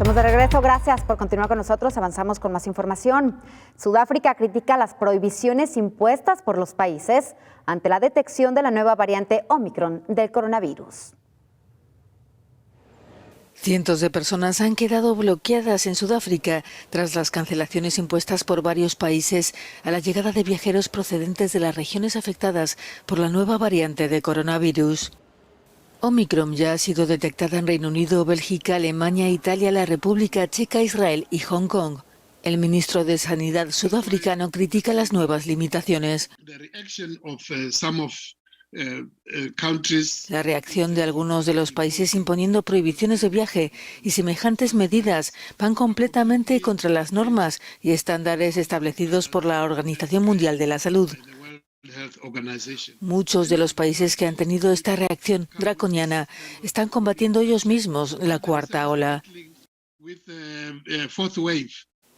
Estamos de regreso, gracias por continuar con nosotros. Avanzamos con más información. Sudáfrica critica las prohibiciones impuestas por los países ante la detección de la nueva variante Omicron del coronavirus. Cientos de personas han quedado bloqueadas en Sudáfrica tras las cancelaciones impuestas por varios países a la llegada de viajeros procedentes de las regiones afectadas por la nueva variante de coronavirus. Omicron ya ha sido detectada en Reino Unido, Bélgica, Alemania, Italia, la República Checa, Israel y Hong Kong. El ministro de Sanidad sudafricano critica las nuevas limitaciones. La reacción de algunos de los países imponiendo prohibiciones de viaje y semejantes medidas van completamente contra las normas y estándares establecidos por la Organización Mundial de la Salud. Muchos de los países que han tenido esta reacción draconiana están combatiendo ellos mismos la cuarta ola.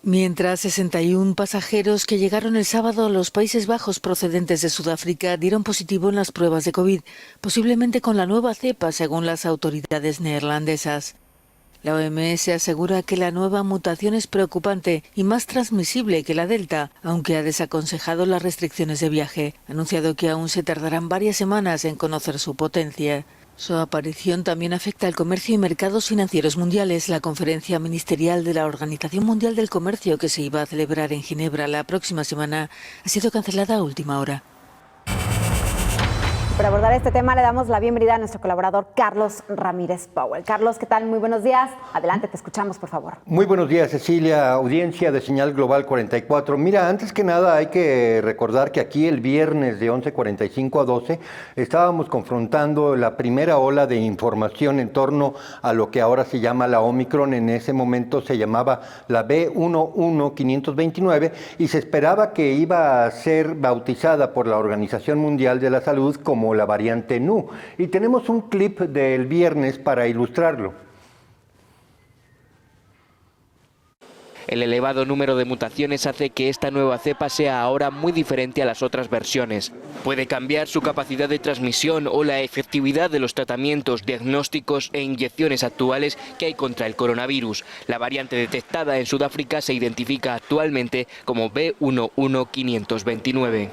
Mientras 61 pasajeros que llegaron el sábado a los Países Bajos procedentes de Sudáfrica dieron positivo en las pruebas de COVID, posiblemente con la nueva cepa según las autoridades neerlandesas. La OMS asegura que la nueva mutación es preocupante y más transmisible que la Delta, aunque ha desaconsejado las restricciones de viaje. Ha anunciado que aún se tardarán varias semanas en conocer su potencia. Su aparición también afecta al comercio y mercados financieros mundiales. La conferencia ministerial de la Organización Mundial del Comercio, que se iba a celebrar en Ginebra la próxima semana, ha sido cancelada a última hora. Para abordar este tema le damos la bienvenida a nuestro colaborador Carlos Ramírez Powell. Carlos, ¿qué tal? Muy buenos días. Adelante, te escuchamos, por favor. Muy buenos días, Cecilia, audiencia de Señal Global 44. Mira, antes que nada hay que recordar que aquí el viernes de 11:45 a 12 estábamos confrontando la primera ola de información en torno a lo que ahora se llama la Omicron. En ese momento se llamaba la B11529 y se esperaba que iba a ser bautizada por la Organización Mundial de la Salud como la variante Nu. Y tenemos un clip del viernes para ilustrarlo. El elevado número de mutaciones hace que esta nueva cepa sea ahora muy diferente a las otras versiones. Puede cambiar su capacidad de transmisión o la efectividad de los tratamientos, diagnósticos e inyecciones actuales que hay contra el coronavirus. La variante detectada en Sudáfrica se identifica actualmente como B11529.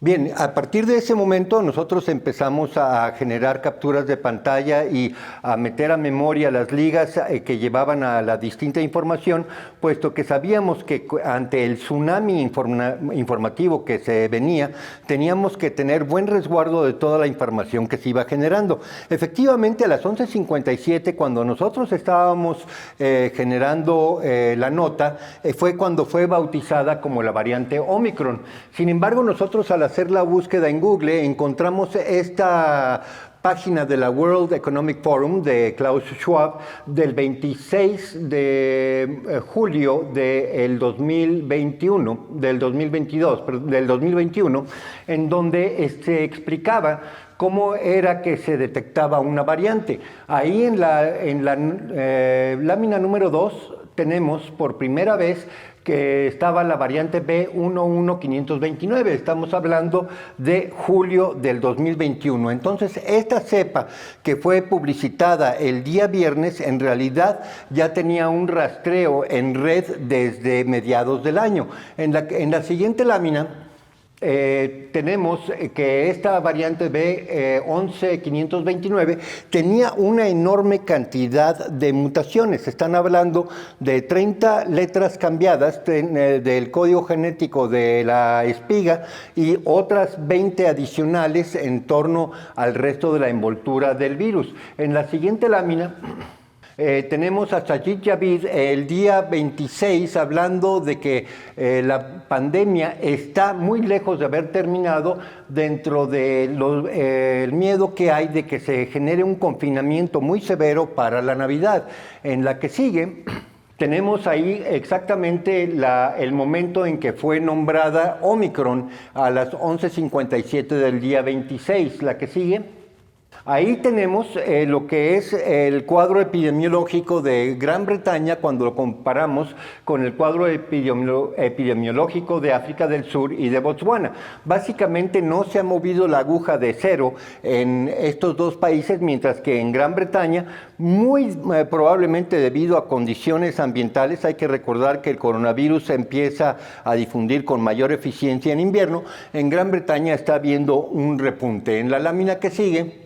Bien, a partir de ese momento nosotros empezamos a generar capturas de pantalla y a meter a memoria las ligas que llevaban a la distinta información, puesto que sabíamos que ante el tsunami informativo que se venía, teníamos que tener buen resguardo de toda la información que se iba generando. Efectivamente, a las 11:57, cuando nosotros estábamos generando la nota, fue cuando fue bautizada como la variante Omicron. Sin embargo, nosotros al hacer la búsqueda en Google encontramos esta página de la World Economic Forum de Klaus Schwab del 26 de julio del 2021, del 2021, en donde se explicaba cómo era que se detectaba una variante. Ahí en la lámina número 2 tenemos por primera vez que estaba la variante B11529, estamos hablando de julio del 2021. Entonces, esta cepa que fue publicitada el día viernes, en realidad ya tenía un rastreo en red desde mediados del año. En la siguiente lámina, tenemos que esta variante B11529 tenía una enorme cantidad de mutaciones. Están hablando de 30 letras cambiadas del código genético de la espiga y otras 20 adicionales en torno al resto de la envoltura del virus. En la siguiente lámina tenemos a Sajid Javid el día 26 hablando de que la pandemia está muy lejos de haber terminado dentro del miedo que hay de que se genere un confinamiento muy severo para la Navidad. En la que sigue tenemos ahí exactamente el momento en que fue nombrada Omicron a las 11:57 del día 26. La que sigue Ahí tenemos lo que es el cuadro epidemiológico de Gran Bretaña cuando lo comparamos con el cuadro epidemiológico de África del Sur y de Botswana. Básicamente no se ha movido la aguja de cero en estos dos países, mientras que en Gran Bretaña, muy probablemente debido a condiciones ambientales, hay que recordar que el coronavirus se empieza a difundir con mayor eficiencia en invierno, en Gran Bretaña está habiendo un repunte. En la lámina que sigue,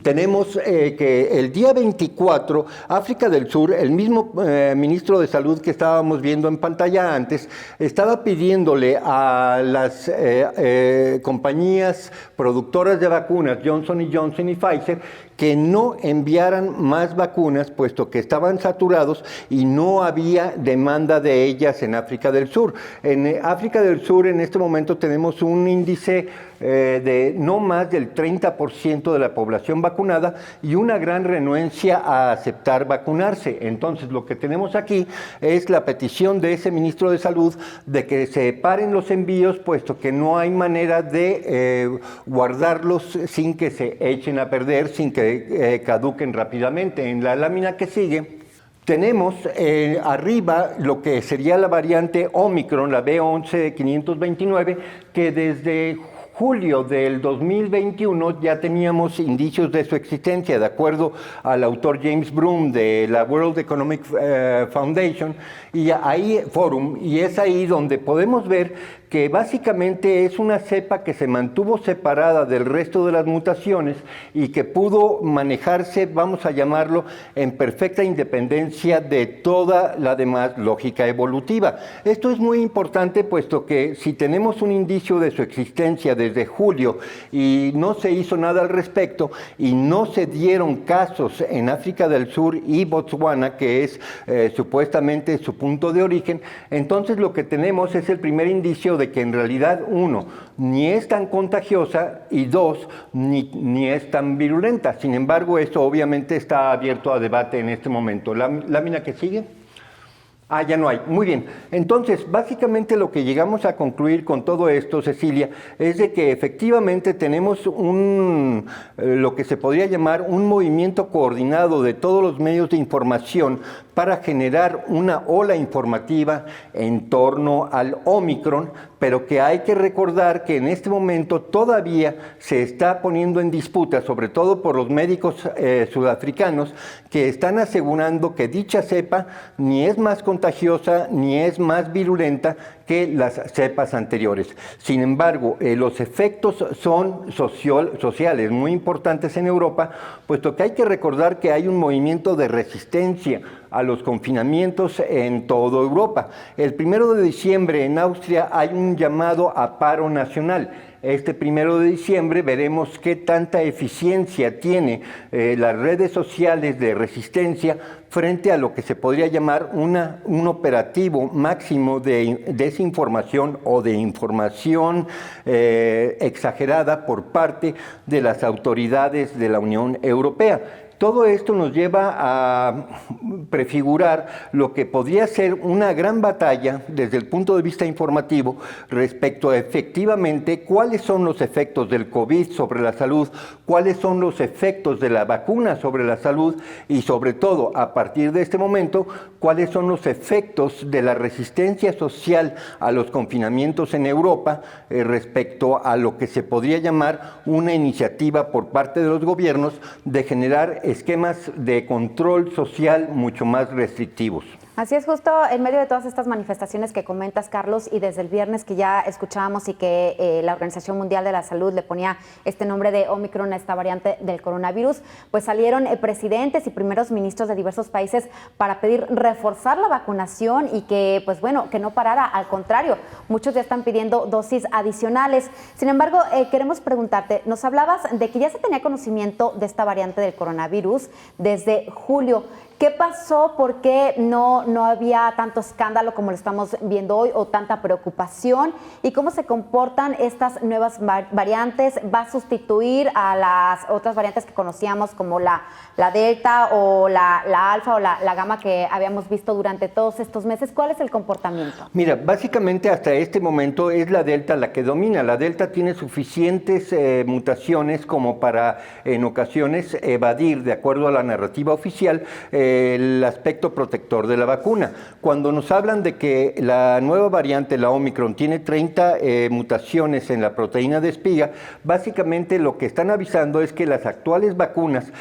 tenemos que el día 24, África del Sur, el mismo ministro de Salud que estábamos viendo en pantalla antes, estaba pidiéndole a las compañías productoras de vacunas, Johnson & Johnson y Pfizer, que no enviaran más vacunas, puesto que estaban saturados y no había demanda de ellas en África del Sur. En África del Sur en este momento tenemos un índice de no más del 30% de la población vacunada y una gran renuencia a aceptar vacunarse. Entonces, lo que tenemos aquí es la petición de ese ministro de Salud de que se paren los envíos, puesto que no hay manera de guardarlos sin que se echen a perder, sin que caduquen rápidamente. En la lámina que sigue, tenemos arriba lo que sería la variante Omicron, la B11.529, que desde julio del 2021 ya teníamos indicios de su existencia, de acuerdo al autor James Broome de la World Economic Foundation y es ahí donde podemos ver que básicamente es una cepa que se mantuvo separada del resto de las mutaciones y que pudo manejarse, vamos a llamarlo, en perfecta independencia de toda la demás lógica evolutiva. Esto es muy importante, puesto que si tenemos un indicio de su existencia desde julio y no se hizo nada al respecto y no se dieron casos en África del Sur y Botswana, que es supuestamente su punto de origen, entonces lo que tenemos es el primer indicio de que en realidad, uno, ni es tan contagiosa y dos, ni es tan virulenta. Sin embargo, esto obviamente está abierto a debate en este momento. La lámina que sigue. Ya no hay. Muy bien. Entonces, básicamente lo que llegamos a concluir con todo esto, Cecilia, es de que efectivamente tenemos lo que se podría llamar un movimiento coordinado de todos los medios de información para generar una ola informativa en torno al Omicron, pero que hay que recordar que en este momento todavía se está poniendo en disputa, sobre todo por los médicos sudafricanos, que están asegurando que dicha cepa ni es más contagiosa ni es más virulenta que las cepas anteriores. Sin embargo, los efectos son sociales muy importantes en Europa, puesto que hay que recordar que hay un movimiento de resistencia a los confinamientos en toda Europa. El 1 de diciembre en Austria hay un llamado a paro nacional. Este 1 de diciembre veremos qué tanta eficiencia tiene las redes sociales de resistencia frente a lo que se podría llamar un operativo máximo de desinformación o de información exagerada por parte de las autoridades de la Unión Europea. Todo esto nos lleva a prefigurar lo que podría ser una gran batalla desde el punto de vista informativo respecto a efectivamente cuáles son los efectos del COVID sobre la salud, cuáles son los efectos de la vacuna sobre la salud y sobre todo a partir de este momento cuáles son los efectos de la resistencia social a los confinamientos en Europa respecto a lo que se podría llamar una iniciativa por parte de los gobiernos de generar esquemas de control social mucho más restrictivos. Así es, justo en medio de todas estas manifestaciones que comentas, Carlos, y desde el viernes que ya escuchábamos y que la Organización Mundial de la Salud le ponía este nombre de Omicron a esta variante del coronavirus, pues salieron presidentes y primeros ministros de diversos países para pedir reforzar la vacunación y que, pues bueno, que no parara, al contrario, muchos ya están pidiendo dosis adicionales. Sin embargo, queremos preguntarte, nos hablabas de que ya se tenía conocimiento de esta variante del coronavirus desde julio. ¿Qué pasó? ¿Por qué no había tanto escándalo como lo estamos viendo hoy o tanta preocupación? ¿Y cómo se comportan estas nuevas variantes? ¿Va a sustituir a las otras variantes que conocíamos como la Delta o la Alfa o la Gamma que habíamos visto durante todos estos meses? ¿Cuál es el comportamiento? Mira, básicamente hasta este momento es la Delta la que domina. La Delta tiene suficientes mutaciones como para en ocasiones evadir, de acuerdo a la narrativa oficial, el aspecto protector de la vacuna. Cuando nos hablan de que la nueva variante, la Omicron, tiene 30 mutaciones en la proteína de espiga, básicamente lo que están avisando es que las actuales vacunas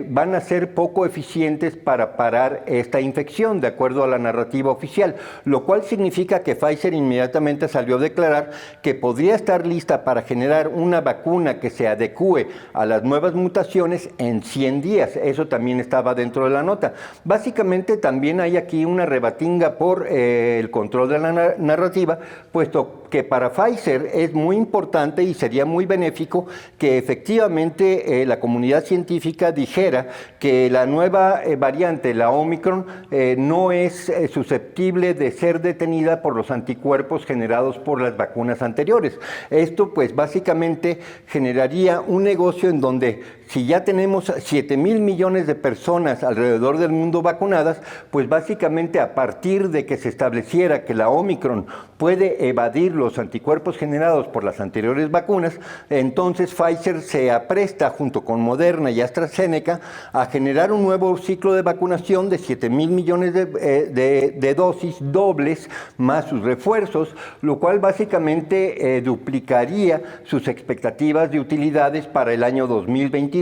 van a ser poco eficientes para parar esta infección, de acuerdo a la narrativa oficial, lo cual significa que Pfizer inmediatamente salió a declarar que podría estar lista para generar una vacuna que se adecue a las nuevas mutaciones en 100 días. Eso también estaba dentro de la nota. Básicamente también hay aquí una rebatinga por el control de la narrativa, puesto que para Pfizer es muy importante y sería muy benéfico que efectivamente la comunidad científica dijera que la nueva variante, la Omicron, no es susceptible de ser detenida por los anticuerpos generados por las vacunas anteriores. Esto pues básicamente generaría un negocio en donde si ya tenemos 7,000 millones de personas alrededor del mundo vacunadas, pues básicamente a partir de que se estableciera que la Omicron puede evadir los anticuerpos generados por las anteriores vacunas, entonces Pfizer se apresta junto con Moderna y AstraZeneca a generar un nuevo ciclo de vacunación de 7,000 millones de dosis dobles más sus refuerzos, lo cual básicamente duplicaría sus expectativas de utilidades para el año 2022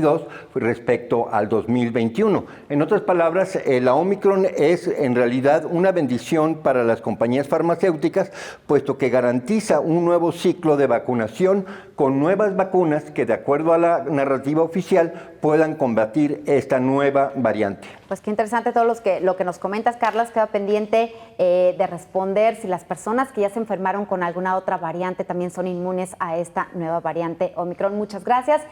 respecto al 2021. En otras palabras, la Omicron es en realidad una bendición para las compañías farmacéuticas, puesto que garantiza un nuevo ciclo de vacunación con nuevas vacunas que, de acuerdo a la narrativa oficial, puedan combatir esta nueva variante. Pues qué interesante todo lo que nos comentas, Carlos. Queda pendiente de responder si las personas que ya se enfermaron con alguna otra variante también son inmunes a esta nueva variante Omicron. Muchas gracias.